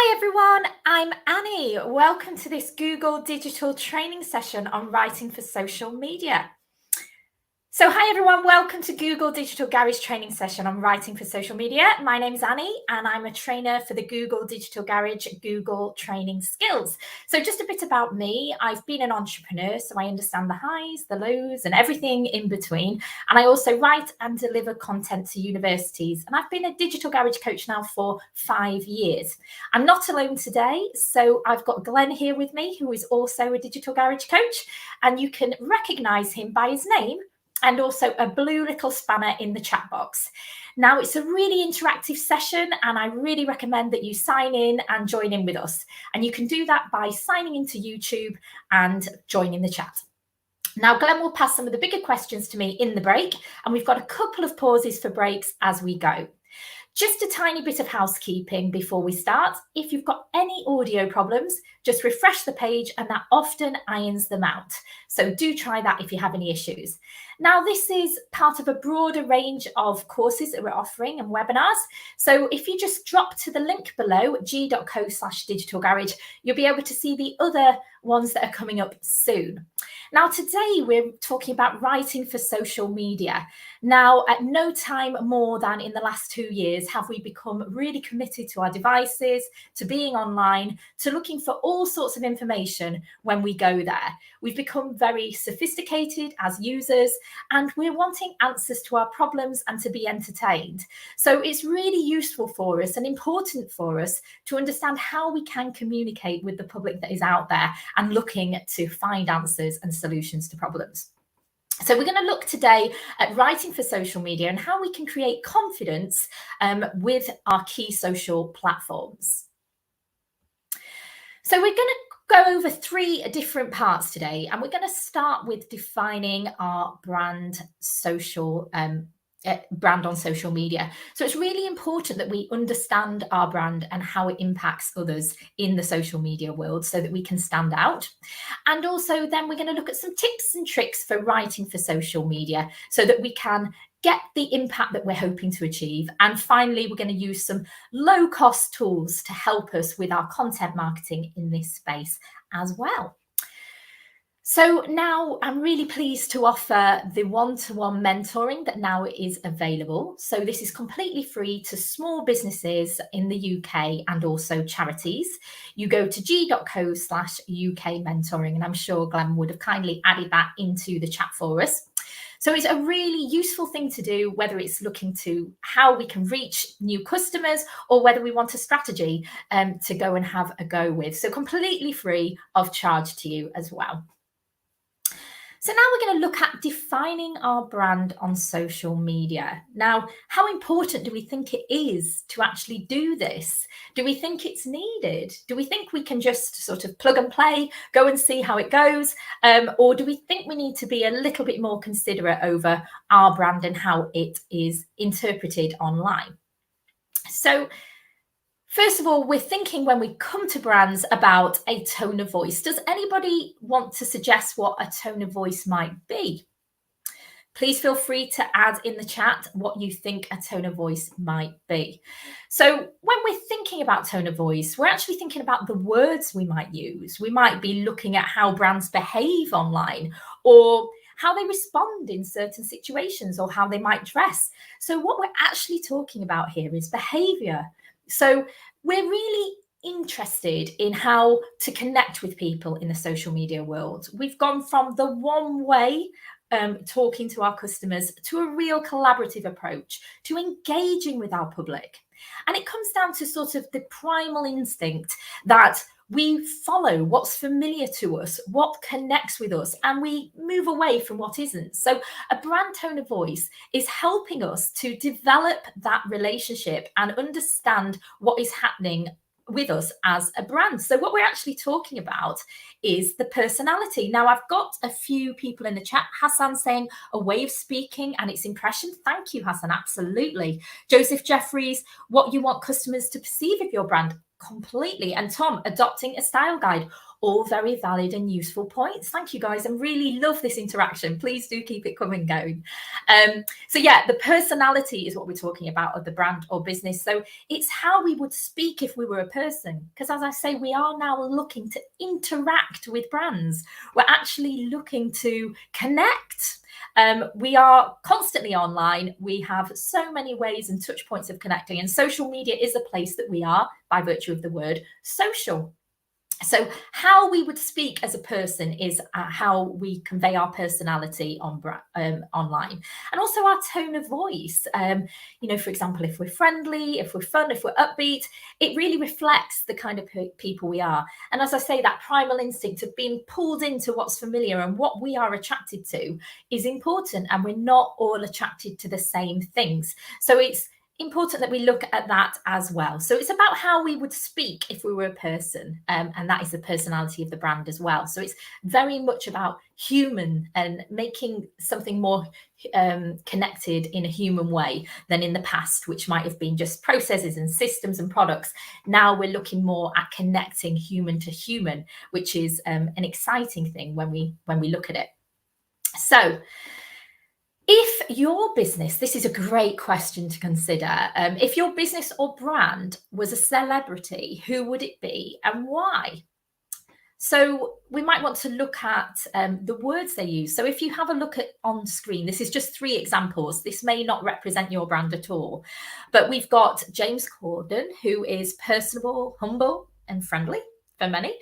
Hi everyone, I'm Annie. Welcome to this Google digital training session on writing for social media. So hi everyone, welcome to Google Digital Garage training session on writing for social media. My name is Annie and I'm a trainer for the Google Digital Garage Google Training Skills. So just a bit about me. I've been an entrepreneur, so I understand the highs, the lows and everything in between. And I also write and deliver content to universities. And I've been a digital garage coach now for 5 years. I'm not alone today, so I've got Glenn here with me, who is also a digital garage coach, and you can recognize him by his name and also a blue little spanner in the chat box. Now, it's a really interactive session and I really recommend that you sign in and join in with us. And you can do that by signing into YouTube and joining the chat. Now, Glenn will pass some of the bigger questions to me in the break, and we've got a couple of pauses for breaks as we go. Just a tiny bit of housekeeping before we start. If you've got any audio problems, just refresh the page and that often irons them out. So do try that if you have any issues. Now, this is part of a broader range of courses that we're offering and webinars. So if you just drop to the link below, g.co/digitalgarage, you'll be able to see the other ones that are coming up soon. Now, today we're talking about writing for social media. Now, at no time more than in the last 2 years have we become really committed to our devices, to being online, to looking for all sorts of information when we go there. We've become very sophisticated as users, and we're wanting answers to our problems and to be entertained. So it's really useful for us and important for us to understand how we can communicate with the public that is out there and looking to find answers and solutions to problems. So we're going to look today at writing for social media and how we can create confidence with our key social platforms. So we're going to go over 3 different parts today, and we're going to start with defining our brand on social media. So it's really important that we understand our brand and how it impacts others in the social media world so that we can stand out. And also then we're going to look at some tips and tricks for writing for social media so that we can get the impact that we're hoping to achieve. And finally, we're going to use some low-cost tools to help us with our content marketing in this space as well. So now I'm really pleased to offer the one-to-one mentoring that now is available. So this is completely free to small businesses in the UK and also charities. You go to g.co/UK mentoring, and I'm sure Glenn would have kindly added that into the chat for us. So it's a really useful thing to do, whether it's looking to how we can reach new customers or whether we want a strategy to go and have a go with. So completely free of charge to you as well. So now we're going to look at defining our brand on social media. Now, how important do we think it is to actually do this? Do we think it's needed? Do we think we can just sort of plug and play, go and see how it goes? Or do we think we need to be a little bit more considerate over our brand and how it is interpreted online? So first of all, we're thinking when we come to brands about a tone of voice. Does anybody want to suggest what a tone of voice might be? Please feel free to add in the chat what you think a tone of voice might be. So when we're thinking about tone of voice, we're actually thinking about the words we might use. We might be looking at how brands behave online or how they respond in certain situations or how they might dress. So what we're actually talking about here is behavior. So we're really interested in how to connect with people in the social media world. We've gone from the one way talking to our customers to a real collaborative approach, to engaging with our public. And it comes down to sort of the primal instinct that we follow what's familiar to us, what connects with us, and we move away from what isn't. So a brand tone of voice is helping us to develop that relationship and understand what is happening with us as a brand. So what we're actually talking about is the personality. Now, I've got a few people in the chat. Hassan saying a way of speaking and its impression. Thank you, Hassan. Absolutely. Joseph Jeffries, what you want customers to perceive of your brand. Completely. And Tom, adopting a style guide. All very valid and useful points. Thank you, guys. I really love this interaction. Please do keep it coming going. So yeah, the personality is what we're talking about of the brand or business. So it's how we would speak if we were a person. Because as I say, we are now looking to interact with brands. We're actually looking to connect. We are constantly online. We have so many ways and touch points of connecting, and social media is a place that we are, by virtue of the word, social. So how we would speak as a person is how we convey our personality online, and also our tone of voice. For example, if we're friendly, if we're fun, if we're upbeat, it really reflects the kind of people we are. And as I say, that primal instinct of being pulled into what's familiar and what we are attracted to is important, and we're not all attracted to the same things. So it's important that we look at that as well. So it's about how we would speak if we were a person, and that is the personality of the brand as well. So it's very much about human and making something more connected in a human way than in the past, which might have been just processes and systems and products. Now we're looking more at connecting human to human, which is an exciting thing when we look at it. So if your business, this is a great question to consider. If your business or brand was a celebrity, who would it be and why? So we might want to look at the words they use. So if you have a look at on screen, this is just 3 examples. This may not represent your brand at all, but we've got James Corden, who is personable, humble, and friendly for many.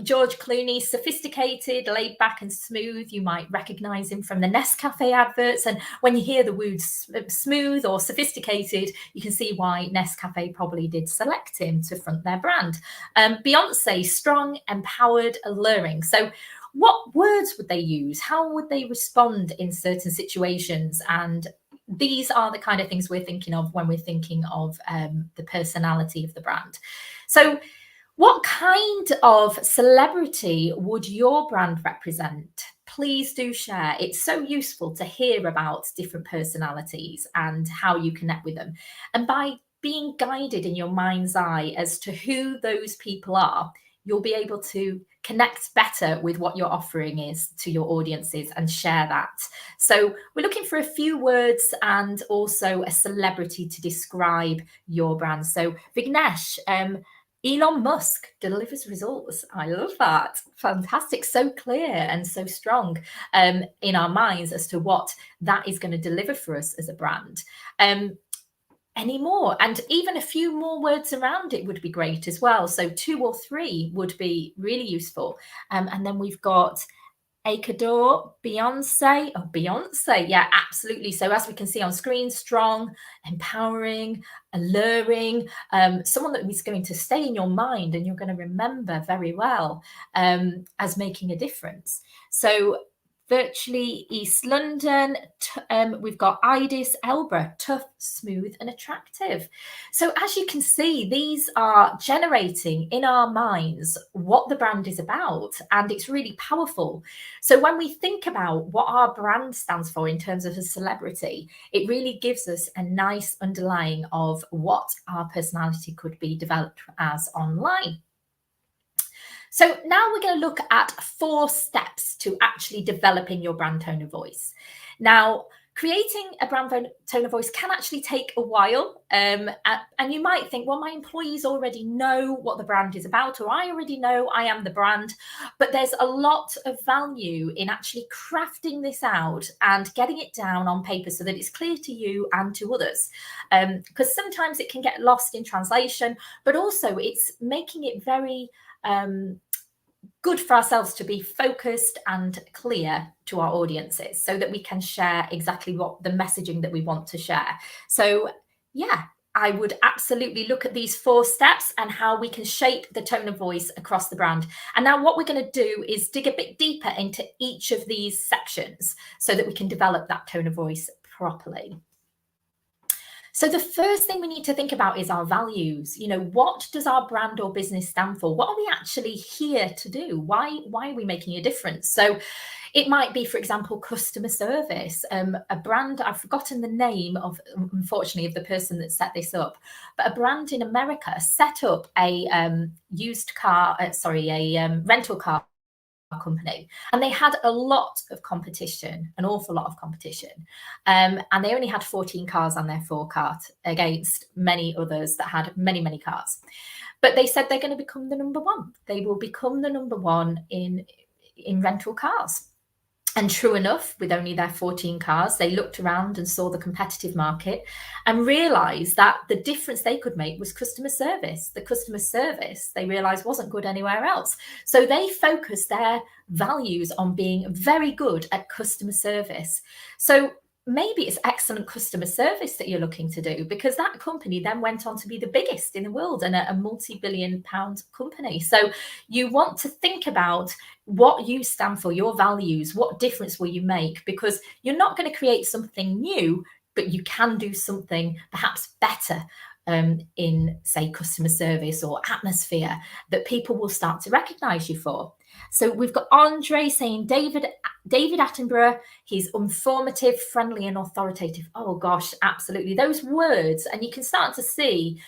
George Clooney, sophisticated, laid back and smooth. You might recognize him from the Nescafe adverts. And when you hear the words smooth or sophisticated, you can see why Nescafe probably did select him to front their brand. Beyonce, strong, empowered, alluring. So what words would they use? How would they respond in certain situations? And these are the kind of things we're thinking of when we're thinking of the personality of the brand. So what kind of celebrity would your brand represent? Please do share. It's so useful to hear about different personalities and how you connect with them. And by being guided in your mind's eye as to who those people are, you'll be able to connect better with what your offering is to your audiences and share that. So we're looking for a few words and also a celebrity to describe your brand. So Vignesh, Elon Musk delivers results. I love that. Fantastic. So clear and so strong in our minds as to what that is going to deliver for us as a brand. Any more? And even a few more words around it would be great as well. So 2 or 3 would be really useful. And then we've got Ecuador, Beyonce. Oh, Beyonce. Yeah, absolutely. So as we can see on screen, strong, empowering, alluring, someone that is going to stay in your mind and you're going to remember very well as making a difference. So virtually East London, we've got Idis Elba, tough, smooth and attractive. So as you can see, these are generating in our minds what the brand is about, and it's really powerful. So when we think about what our brand stands for in terms of a celebrity, it really gives us a nice underlying of what our personality could be developed as online. So now we're going to look at 4 steps to actually developing your brand tone of voice. Now, creating a brand tone of voice can actually take a while. And you might think, well, my employees already know what the brand is about, or I already know I am the brand. But there's a lot of value in actually crafting this out and getting it down on paper so that it's clear to you and to others. Because sometimes it can get lost in translation, but also it's making it very good for ourselves to be focused and clear to our audiences so that we can share exactly what the messaging that we want to share. So yeah, I would absolutely look at these 4 steps and how we can shape the tone of voice across the brand. And now what we're going to do is dig a bit deeper into each of these sections so that we can develop that tone of voice properly. So the first thing we need to think about is our values. What does our brand or business stand for? What are we actually here to do? Why are we making a difference? So, It might be, for example, customer service. A brand, I've forgotten the name of, unfortunately, of the person that set this up, but a brand in America set up a rental car company, and they had a lot of competition, an awful lot of competition, and they only had 14 cars on their forecast against many others that had many cars. But they said they're going to become the number one. They will become the number one in rental cars. And true enough, with only their 14 cars, they looked around and saw the competitive market and realized that the difference they could make was customer service. The customer service, they realized, wasn't good anywhere else. So they focused their values on being very good at customer service. So maybe it's excellent customer service that you're looking to do, because that company then went on to be the biggest in the world and a multi-billion-pound company. So you want to think about what you stand for, your values, what difference will you make? Because you're not going to create something new, but you can do something perhaps better in, say, customer service or atmosphere that people will start to recognize you for. So we've got Andre saying David Attenborough, he's informative, friendly, and authoritative. Oh gosh, absolutely. Those words, and you can start to see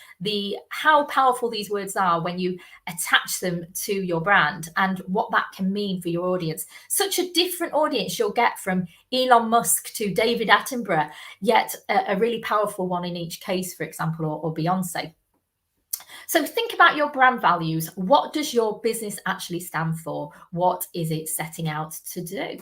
how powerful these words are when you attach them to your brand and what that can mean for your audience. Such a different audience you'll get from Elon Musk to David Attenborough, yet a really powerful one in each case, for example, or Beyonce. So think about your brand values. What does your business actually stand for? What is it setting out to do?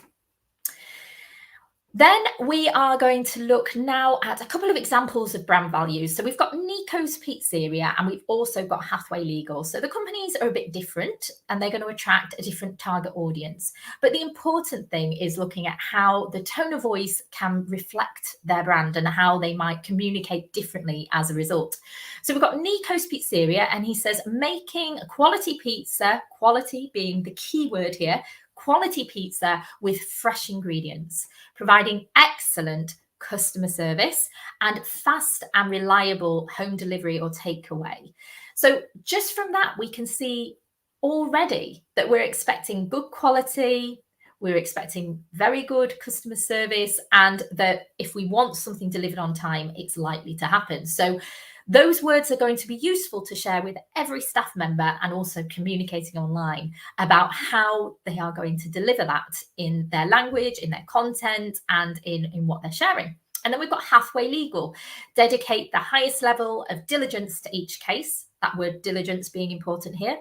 Then we are going to look now at a couple of examples of brand values. So we've got Nico's Pizzeria and we've also got Hathaway Legal. So the companies are a bit different and they're going to attract a different target audience. But the important thing is looking at how the tone of voice can reflect their brand and how they might communicate differently as a result. So we've got Nico's Pizzeria, and he says, making quality pizza, quality being the key word here, quality pizza with fresh ingredients, providing excellent customer service and fast and reliable home delivery or takeaway. So just from that, we can see already that we're expecting good quality, we're expecting very good customer service, and that if we want something delivered on time, it's likely to happen. So those words are going to be useful to share with every staff member and also communicating online about how they are going to deliver that in their language, in their content, and in what they're sharing. And then we've got Hathaway Legal. Dedicate the highest level of diligence to each case. That word diligence being important here.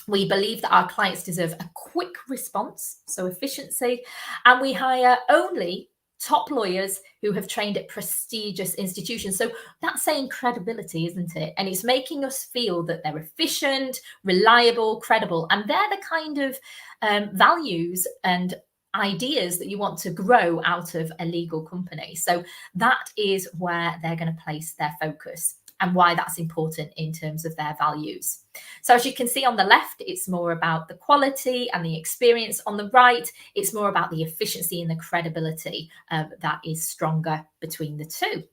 We believe that our clients deserve a quick response, so efficiency, and we hire only top lawyers who have trained at prestigious institutions. So that's saying credibility, isn't it? And it's making us feel that they're efficient, reliable, credible, and they're the kind of values and ideas that you want to grow out of a legal company. So that is where they're going to place their focus and why that's important in terms of their values. So as you can see on the left, it's more about the quality and the experience. On the right, it's more about the efficiency and the credibility that is stronger between the two.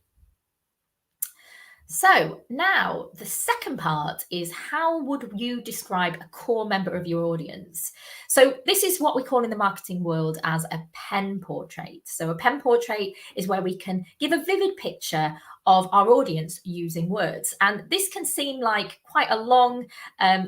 So now the second part is, how would you describe a core member of your audience? So this is what we call in the marketing world as a pen portrait. So a pen portrait is where we can give a vivid picture of our audience using words. And this can seem like quite a long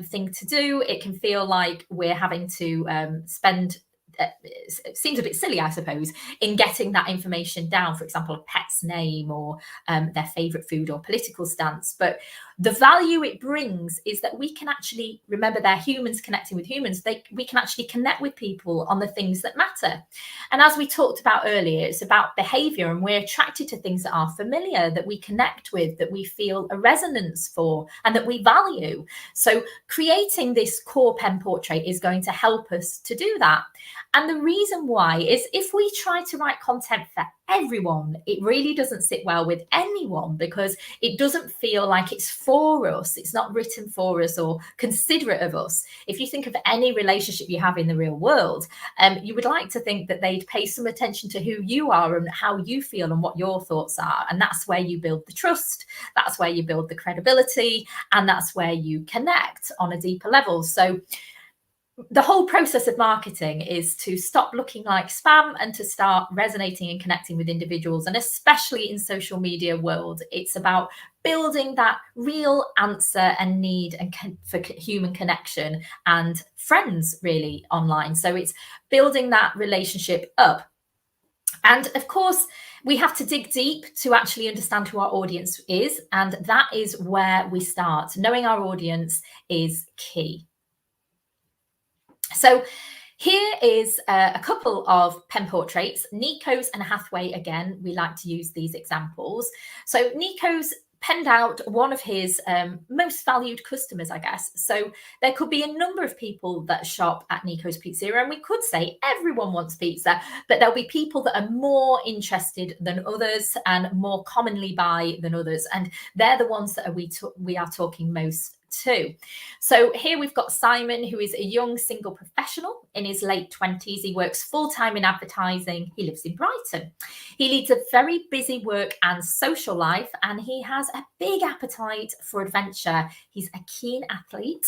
thing to do. It can feel like we're having to spend it seems a bit silly, I suppose, in getting that information down, for example, a pet's name or their favorite food or political stance. But the value it brings is that we can actually, remember, they're humans connecting with humans, we can actually connect with people on the things that matter. And as we talked about earlier, it's about behavior, and we're attracted to things that are familiar, that we connect with, that we feel a resonance for, and that we value. So creating this core pen portrait is going to help us to do that. And the reason why is, if we try to write content for everyone, it really doesn't sit well with anyone, because it doesn't feel like it's for us. It's not written for us or considerate of us. If you think of any relationship you have in the real world, you would like to think that they'd pay some attention to who you are and how you feel and what your thoughts are. And that's where you build the trust. That's where you build the credibility. And that's where you connect on a deeper level. So the whole process of marketing is to stop looking like spam and to start resonating and connecting with individuals. And especially in social media world, it's about building that real answer and need and for human connection and friends really online. So it's building that relationship up. And of course, we have to dig deep to actually understand who our audience is. And that is where we start. Knowing our audience is key. So here is a couple of pen portraits. Nico's and Hathaway, again, we like to use these examples. So Nico's penned out one of his most valued customers, I guess. So there could be a number of people that shop at Nico's Pizzeria, and we could say everyone wants pizza, but there'll be people that are more interested than others and more commonly buy than others. And they're the ones that we are talking most to. So here we've got Simon, who is a young single professional in his late 20s. He works full-time in advertising. He lives in Brighton. He leads a very busy work and social life, and he has a big appetite for adventure. He's a keen athlete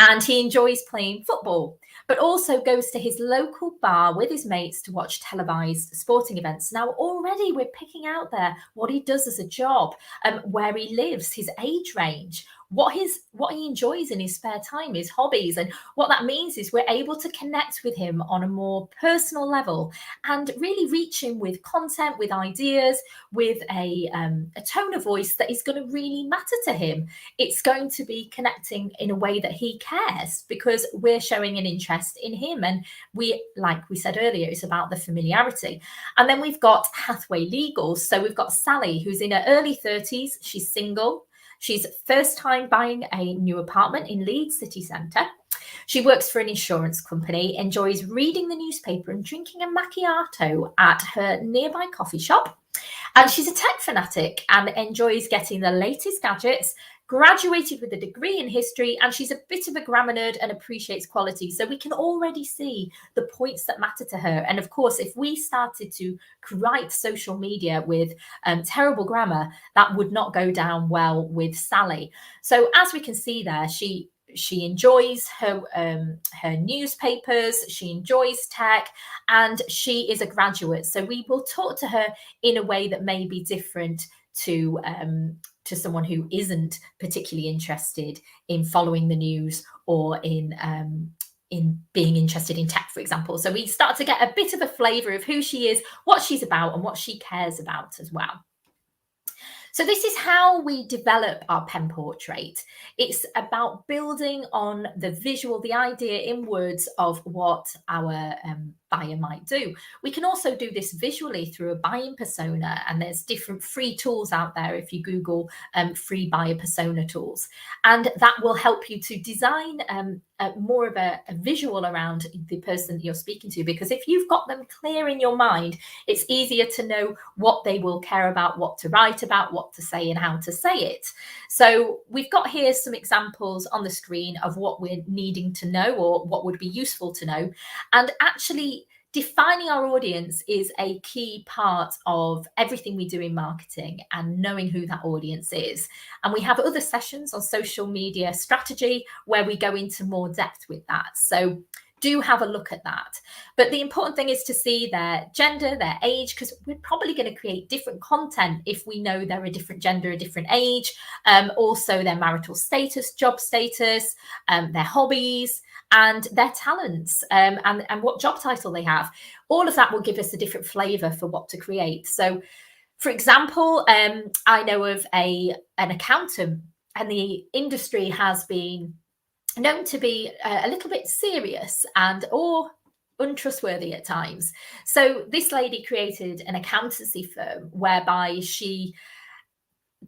and he enjoys playing football, but also goes to his local bar with his mates to watch televised sporting events. Now, already we're picking out there what he does as a job, where he lives, his age range, what he enjoys in his spare time, his hobbies. And what that means is we're able to connect with him on a more personal level and really reach him with content, with ideas, with a tone of voice that is going to really matter to him. It's going to be connecting in a way that he cares because we're showing an interest in him. And like we said earlier, it's about the familiarity. And then we've got Hathaway Legals. So we've got Sally, who's in her early 30s. She's single. She's first time buying a new apartment in Leeds city centre. She works for an insurance company, enjoys reading the newspaper and drinking a macchiato at her nearby coffee shop. And she's a tech fanatic and enjoys getting the latest gadgets, graduated with a degree in history, and she's a bit of a grammar nerd and appreciates quality. So we can already see the points that matter to her. And of course, if we started to write social media with terrible grammar, that would not go down well with Sally. So as we can see there, she enjoys her newspapers, she enjoys tech, and she is a graduate. So we will talk to her in a way that may be different to someone who isn't particularly interested in following the news or in being interested in tech, for example. So we start to get a bit of a flavour of who she is, what she's about, and what she cares about as well. So this is how we develop our pen portrait. It's about building on the visual, the idea in words of what our buyer might do. We can also do this visually through a buying persona, and there's different free tools out there if you Google free buyer persona tools, and that will help you to design more of a visual around the person that you're speaking to, because if you've got them clear in your mind, it's easier to know what they will care about, what to write about, what to say, and how to say it. So we've got here some examples on the screen of what we're needing to know or what would be useful to know. And actually defining our audience is a key part of everything we do in marketing, and knowing who that audience is. And we have other sessions on social media strategy where we go into more depth with that. So do have a look at that. But the important thing is to see their gender, their age, because we're probably going to create different content if we know they're a different gender, a different age, also their marital status, job status, their hobbies, and their talents, and what job title they have. All of that will give us a different flavour for what to create. So, for example, I know of an accountant, and the industry has been known to be a little bit serious or untrustworthy at times. So this lady created an accountancy firm whereby she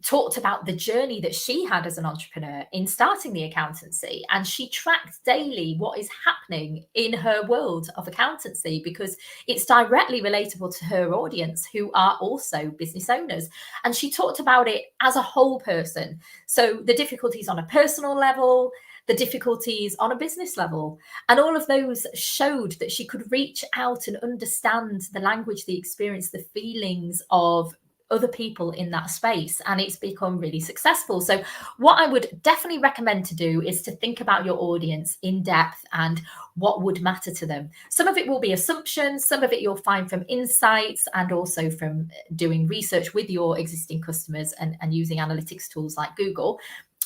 talked about the journey that she had as an entrepreneur in starting the accountancy, and she tracked daily what is happening in her world of accountancy because it's directly relatable to her audience, who are also business owners. And she talked about it as a whole person, so the difficulties on a personal level, the difficulties on a business level, and all of those showed that she could reach out and understand the language, the experience, the feelings of other people in that space, and it's become really successful. So what I would definitely recommend to do is to think about your audience in depth and what would matter to them. Some of it will be assumptions, some of it you'll find from insights, and also from doing research with your existing customers and using analytics tools like Google.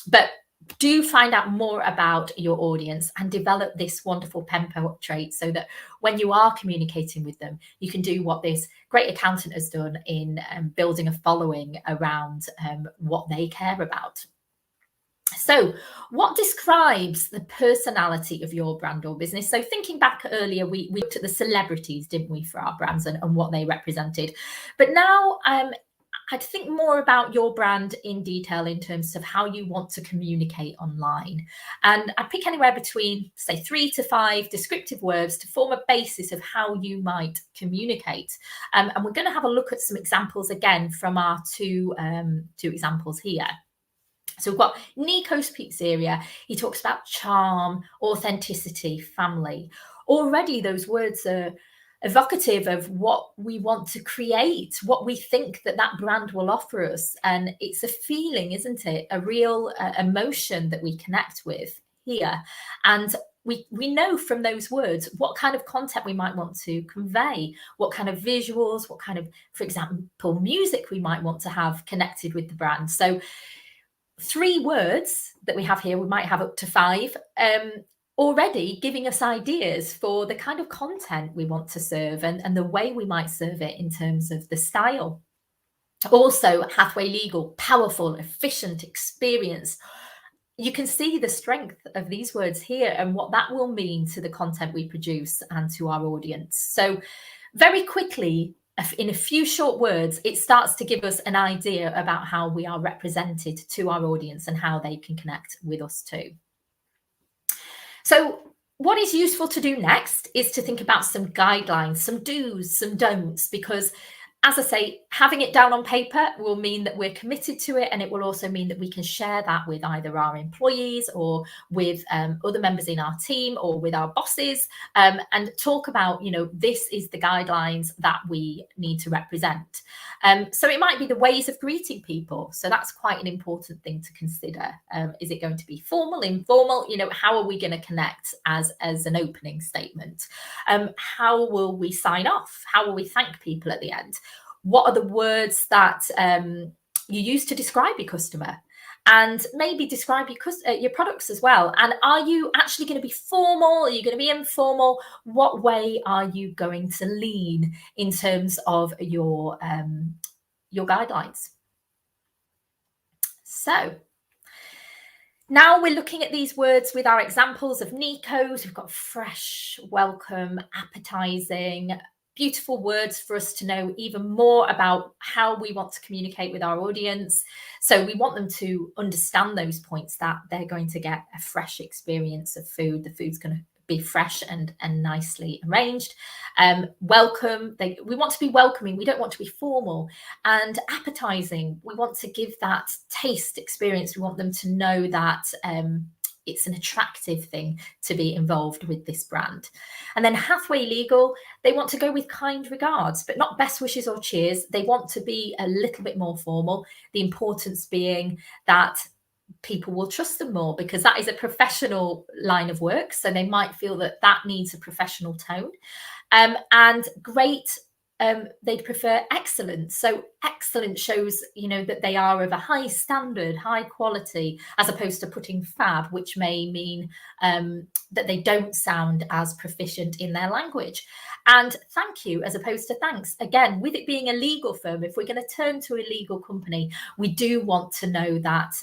But do find out more about your audience and develop this wonderful pen portrait so that when you are communicating with them, you can do what this great accountant has done in building a following around what they care about. So what describes the personality of your brand or business? So thinking back earlier, we looked at the celebrities, didn't we, for our brands and what they represented. But now I'd think more about your brand in detail in terms of how you want to communicate online. And I'd pick anywhere between, say, 3 to 5 descriptive words to form a basis of how you might communicate. And we're going to have a look at some examples again from our two examples here. So we've got Nico's Pizzeria. He talks about charm, authenticity, family. Already those words are evocative of what we want to create, what we think that brand will offer us. And it's a feeling, isn't it? A real emotion that we connect with here. And we know from those words what kind of content we might want to convey, what kind of visuals, what kind of, for example, music we might want to have connected with the brand. So 3 words that we have here, we might have up to 5, already giving us ideas for the kind of content we want to serve and the way we might serve it in terms of the style. Also, Hathaway Legal, powerful, efficient, experience. You can see the strength of these words here and what that will mean to the content we produce and to our audience. So very quickly, in a few short words, it starts to give us an idea about how we are represented to our audience and how they can connect with us too. So what is useful to do next is to think about some guidelines, some do's, some don'ts, because as I say, having it down on paper will mean that we're committed to it, and it will also mean that we can share that with either our employees or with other members in our team or with our bosses, and talk about, this is the guidelines that we need to represent. So it might be the ways of greeting people. So that's quite an important thing to consider. Is it going to be formal, informal? How are we going to connect as an opening statement? How will we sign off? How will we thank people at the end? What are the words that you use to describe your customer? And maybe describe your products as well. And are you actually going to be formal? Are you going to be informal? What way are you going to lean in terms of your guidelines? So now we're looking at these words with our examples of Nico's. We've got fresh, welcome, appetizing, beautiful words for us to know even more about how we want to communicate with our audience. So we want them to understand those points, that they're going to get a fresh experience of food. The food's going to be fresh and nicely arranged. Welcome. We want to be welcoming. We don't want to be formal. And appetizing. We want to give that taste experience. We want them to know that it's an attractive thing to be involved with this brand. And then Hathaway Legal, they want to go with kind regards, but not best wishes or cheers. They want to be a little bit more formal. The importance being that people will trust them more, because that is a professional line of work. So they might feel that needs a professional tone. And great, they'd prefer excellent. So excellent shows, that they are of a high standard, high quality, as opposed to putting fab, which may mean that they don't sound as proficient in their language. And thank you, as opposed to thanks. Again, with it being a legal firm, if we're going to turn to a legal company, we do want to know that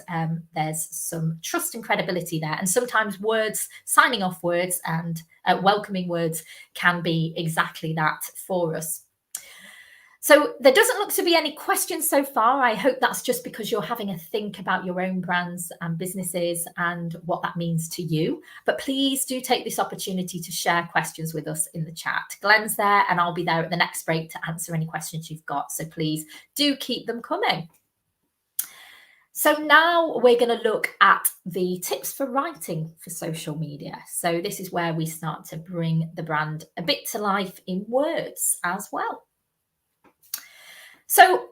there's some trust and credibility there. And sometimes words, signing off words and welcoming words can be exactly that for us. So there doesn't look to be any questions so far. I hope that's just because you're having a think about your own brands and businesses and what that means to you. But please do take this opportunity to share questions with us in the chat. Glenn's there and I'll be there at the next break to answer any questions you've got. So please do keep them coming. So now we're going to look at the tips for writing for social media. So this is where we start to bring the brand a bit to life in words as well. So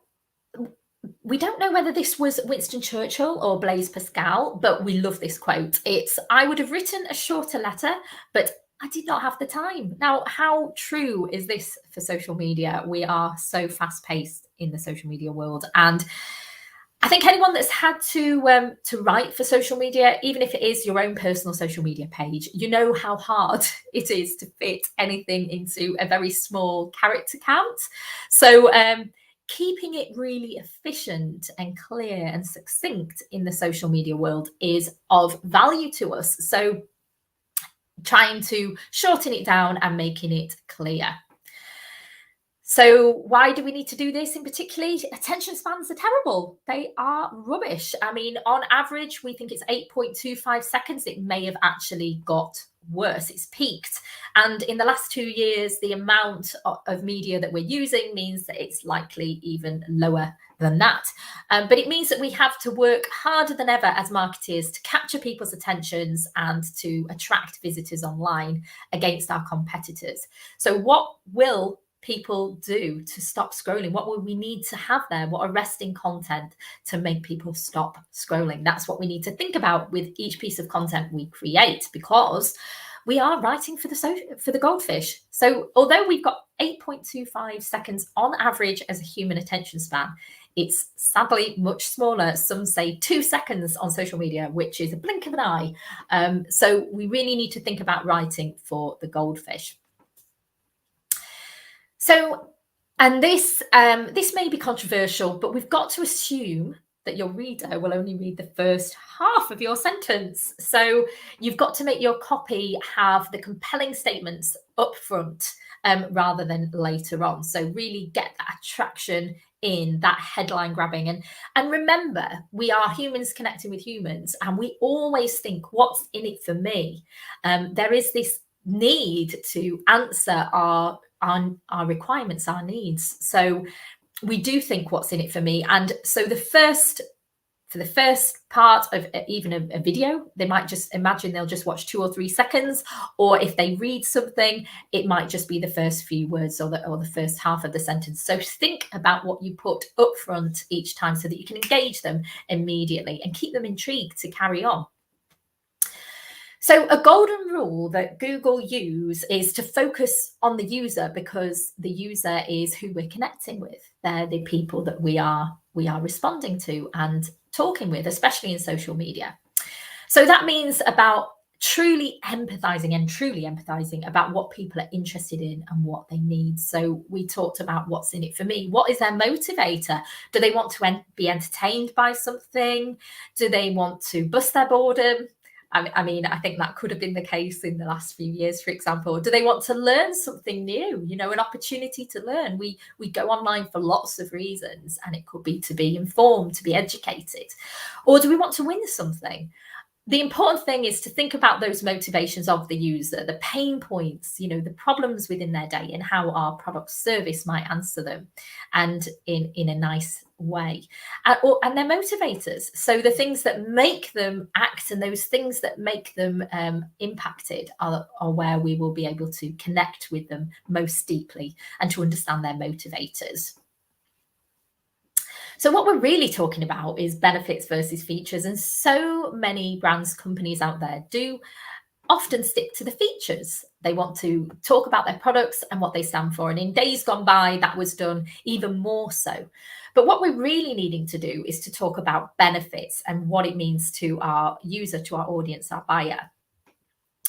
We don't know whether this was Winston Churchill or Blaise Pascal, but we love this quote. It's, "I would have written a shorter letter, but I did not have the time." Now, how true is this for social media? We are so fast paced in the social media world. And I think anyone that's had to write for social media, even if it is your own personal social media page, you know how hard it is to fit anything into a very small character count. So keeping it really efficient and clear and succinct in the social media world is of value to us. So trying to shorten it down and making it clear. So why do we need to do this in particular? Attention spans are terrible. They are rubbish. I mean, on average, we think it's 8.25 seconds. It may have actually got worse. It's peaked. And in the last 2 years, the amount of media that we're using means that it's likely even lower than that. But it means that we have to work harder than ever as marketeers to capture people's attentions and to attract visitors online against our competitors. So what will people do to stop scrolling? What will we need to have there? What arresting content to make people stop scrolling? That's what we need to think about with each piece of content we create, because we are writing for the goldfish. So although we've got 8.25 seconds on average as a human attention span, it's sadly much smaller. Some say 2 seconds on social media, which is a blink of an eye. So we really need to think about writing for the goldfish. So, and this may be controversial, but we've got to assume that your reader will only read the first half of your sentence. So you've got to make your copy have the compelling statements up front rather than later on. So really get that attraction in, that headline grabbing. And remember, we are humans connecting with humans, and we always think, what's in it for me? There is this need to answer our requirements, our needs. So we do think, what's in it for me? And so for the first part of even a video, they might just imagine they'll just watch 2 or 3 seconds, or if they read something, it might just be the first few words or the first half of the sentence. So think about what you put up front each time so that you can engage them immediately and keep them intrigued to carry on. So a golden rule that Google use is to focus on the user, because the user is who we're connecting with. They're the people that we are responding to and talking with, especially in social media. So that means about truly empathizing about what people are interested in and what they need. So we talked about what's in it for me. What is their motivator? Do they want to be entertained by something? Do they want to bust their boredom? I mean, I think that could have been the case in the last few years, for example. Do they want to learn something new? You know, an opportunity to learn. We go online for lots of reasons, and it could be to be informed, to be educated. Or do we want to win something? The important thing is to think about those motivations of the user, the pain points, you know, the problems within their day, and how our product service might answer them, and in a nice way. And their motivators. So the things that make them act and those things that make them impacted are where we will be able to connect with them most deeply and to understand their motivators. So what we're really talking about is benefits versus features. And so many brands, companies out there do often stick to the features. They want to talk about their products and what they stand for. And in days gone by, that was done even more so. But what we're really needing to do is to talk about benefits and what it means to our user, to our audience, our buyer.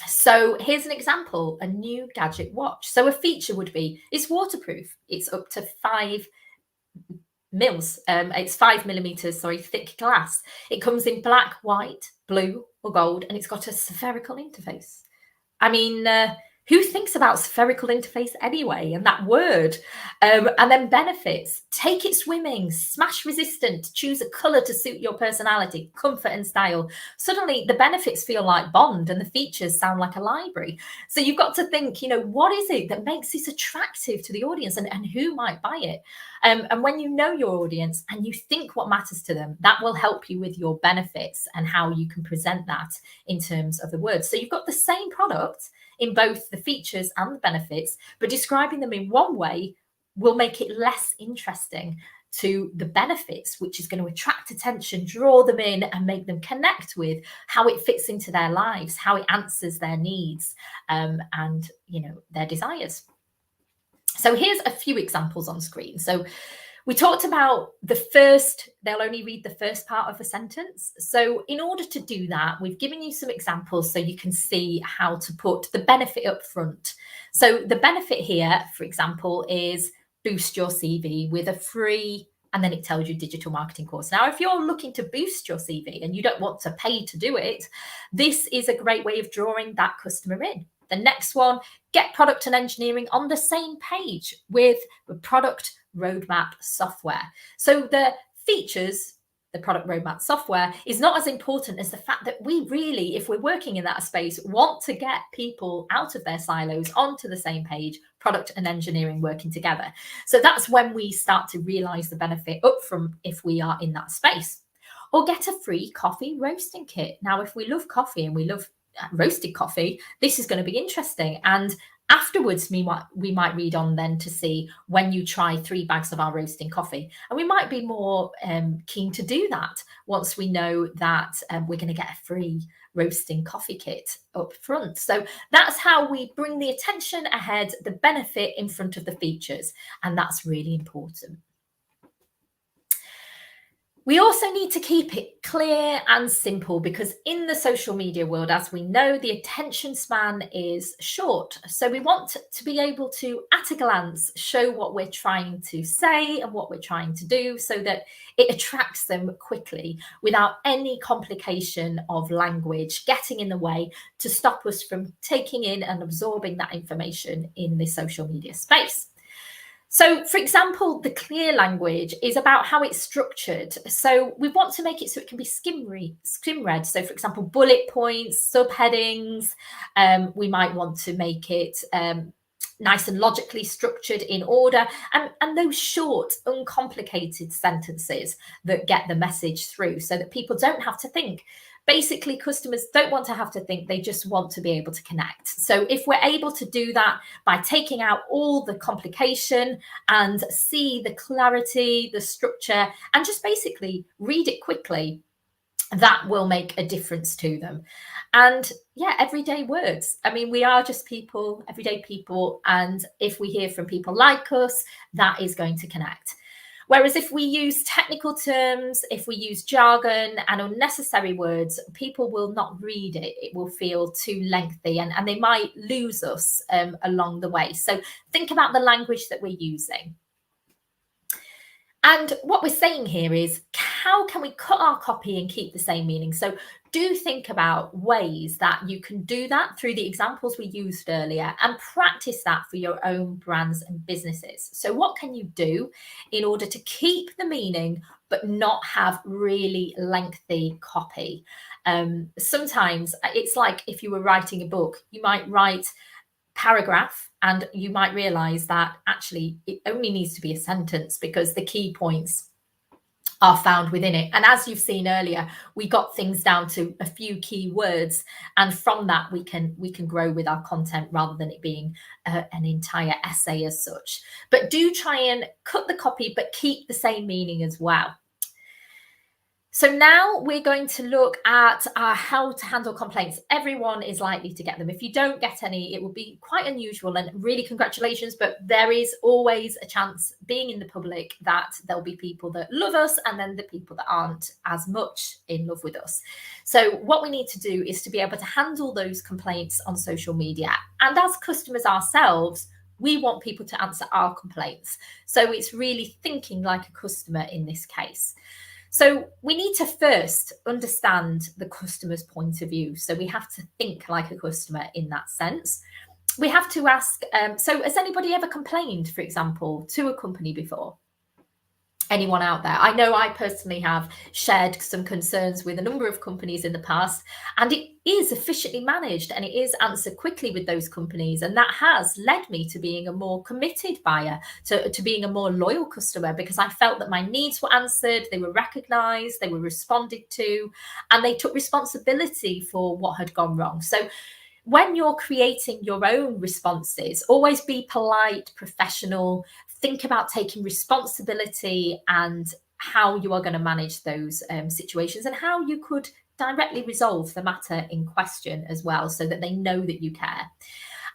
So here's an example, a new gadget watch. So a feature would be, it's waterproof. It's up to 5 mils. It's 5 millimeters, thick glass. It comes in black, white, blue, or gold, and it's got a spherical interface. I mean, who thinks about spherical interface anyway? And that word. And then benefits: take it swimming, smash resistant, choose a color to suit your personality, comfort and style. Suddenly the benefits feel like Bond and the features sound like a library. So you've got to think, you know, what is it that makes this attractive to the audience, and who might buy it? And when you know your audience and you think what matters to them, that will help you with your benefits and how you can present that in terms of the words. So you've got the same product in both the features and the benefits, but describing them in one way will make it less interesting. to the benefits, which is going to attract attention, draw them in, and make them connect with how it fits into their lives, how it answers their needs, and their desires. So here's a few examples on screen. So we talked about they'll only read the first part of a sentence. So in order to do that, we've given you some examples so you can see how to put the benefit up front. So the benefit here, for example, is boost your CV with a free, and then it tells you digital marketing course. Now, if you're looking to boost your CV and you don't want to pay to do it, this is a great way of drawing that customer in. The next one, get product and engineering on the same page with the product roadmap software. So the features, the product roadmap software, is not as important as the fact that we really, if we're working in that space, want to get people out of their silos onto the same page, product and engineering working together. So that's when we start to realize the benefit up from if we are in that space. Or get a free coffee roasting kit. Now, if we love coffee and we love roasted coffee, this is going to be interesting. And afterwards, we might read on then to see when you try 3 bags of our roasting coffee. And we might be more keen to do that once we know that we're going to get a free roasting coffee kit up front. So that's how we bring the attention ahead, the benefit in front of the features. And that's really important. We also need to keep it clear and simple, because in the social media world, as we know, the attention span is short. So we want to be able to, at a glance, show what we're trying to say and what we're trying to do so that it attracts them quickly without any complication of language getting in the way to stop us from taking in and absorbing that information in the social media space. So, for example, the clear language is about how it's structured. So we want to make it so it can be skim read. So, for example, bullet points, subheadings. We might want to make it nice and logically structured in order, and those short, uncomplicated sentences that get the message through so that people don't have to think. Basically, customers don't want to have to think, they just want to be able to connect. So if we're able to do that by taking out all the complication and see the clarity, the structure, and just basically read it quickly, that will make a difference to them. And yeah, everyday words. I mean, we are just people, everyday people. And if we hear from people like us, that is going to connect. Whereas if we use technical terms, if we use jargon and unnecessary words, people will not read it. It will feel too lengthy and they might lose us along the way. So think about the language that we're using. And what we're saying here is, how can we cut our copy and keep the same meaning? So do think about ways that you can do that through the examples we used earlier and practice that for your own brands and businesses. So what can you do in order to keep the meaning but not have really lengthy copy? Sometimes it's like if you were writing a book, you might write paragraph and you might realize that actually it only needs to be a sentence because the key points are found within it. And as you've seen earlier, we got things down to a few key words, and from that we can grow with our content rather than it being an entire essay as such. But do try and cut the copy but keep the same meaning as well. So now we're going to look at how to handle complaints. Everyone is likely to get them. If you don't get any, it will be quite unusual, and really congratulations, but there is always a chance, being in the public, that there'll be people that love us and then the people that aren't as much in love with us. So what we need to do is to be able to handle those complaints on social media. And as customers ourselves, we want people to answer our complaints. So it's really thinking like a customer in this case. So we need to first understand the customer's point of view. So we have to think like a customer in that sense. We have to ask, so has anybody ever complained, for example, to a company before? Anyone out there? I know I personally have shared some concerns with a number of companies in the past, and it is efficiently managed and it is answered quickly with those companies. And that has led me to being a more committed buyer, to being a more loyal customer, because I felt that my needs were answered, they were recognized, they were responded to, and they took responsibility for what had gone wrong. So when you're creating your own responses, always be polite, professional, think about taking responsibility and how you are going to manage those situations, and how you could directly resolve the matter in question as well, so that they know that you care.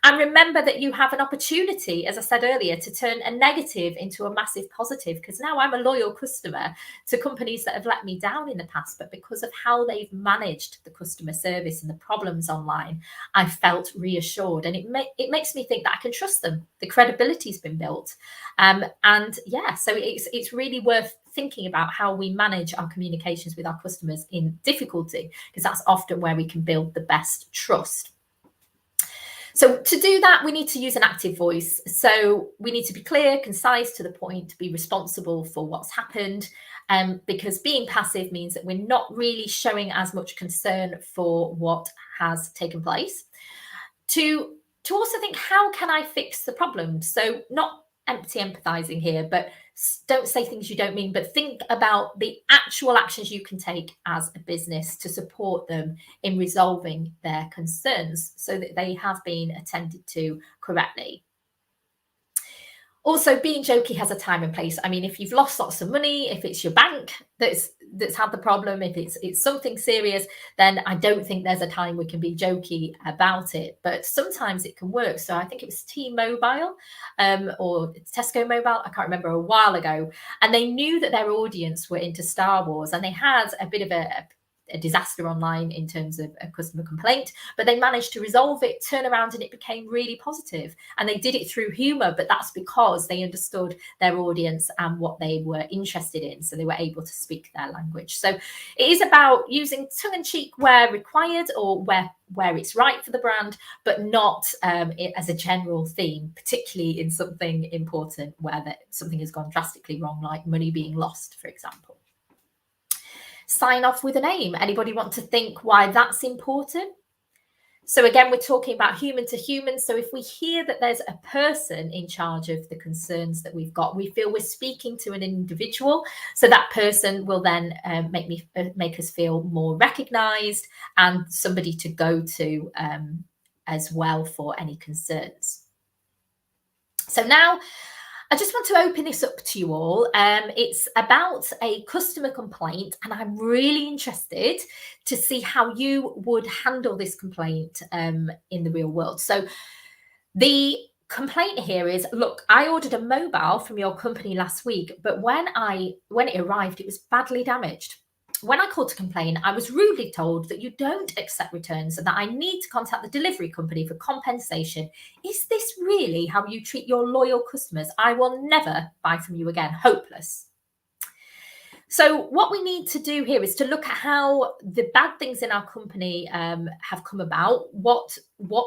And remember that you have an opportunity, as I said earlier, to turn a negative into a massive positive, because now I'm a loyal customer to companies that have let me down in the past, but because of how they've managed the customer service and the problems online, I felt reassured. And it makes me think that I can trust them. The credibility's been built. And yeah, so it's really worth thinking about how we manage our communications with our customers in difficulty, because that's often where we can build the best trust. So to do that, we need to use an active voice. So we need to be clear, concise, to the point, be responsible for what's happened, because being passive means that we're not really showing as much concern for what has taken place. To also think, how can I fix the problem? So not empty empathizing here, but don't say things you don't mean, but think about the actual actions you can take as a business to support them in resolving their concerns so that they have been attended to correctly. Also, being jokey has a time and place. I mean, if you've lost lots of money, if it's your bank that's had the problem, if it's something serious, then I don't think there's a time we can be jokey about it. But sometimes it can work. So I think it was T-Mobile or Tesco Mobile, I can't remember, a while ago. And they knew that their audience were into Star Wars, and they had a bit of a disaster online in terms of a customer complaint, but they managed to resolve it, turn around, and it became really positive. And they did it through humor, but that's because they understood their audience and what they were interested in, so they were able to speak their language. So it is about using tongue-in-cheek where required, or where it's right for the brand, but not as a general theme, particularly in something important where something has gone drastically wrong, like money being lost, for example. Sign off with a name. Anybody want to think why that's important? So again, we're talking about human to human. So if we hear that there's a person in charge of the concerns that we've got, we feel we're speaking to an individual. So that person will then make us feel more recognized and somebody to go to as well for any concerns. So now I just want to open this up to you all. It's about a customer complaint, and I'm really interested to see how you would handle this complaint in the real world. So the complaint here is, look, I ordered a mobile from your company last week, but when it arrived, it was badly damaged. When I called to complain, I was rudely told that you don't accept returns and that I need to contact the delivery company for compensation. Is this really how you treat your loyal customers? I will never buy from you again. Hopeless. So what we need to do here is to look at how the bad things in our company have come about, what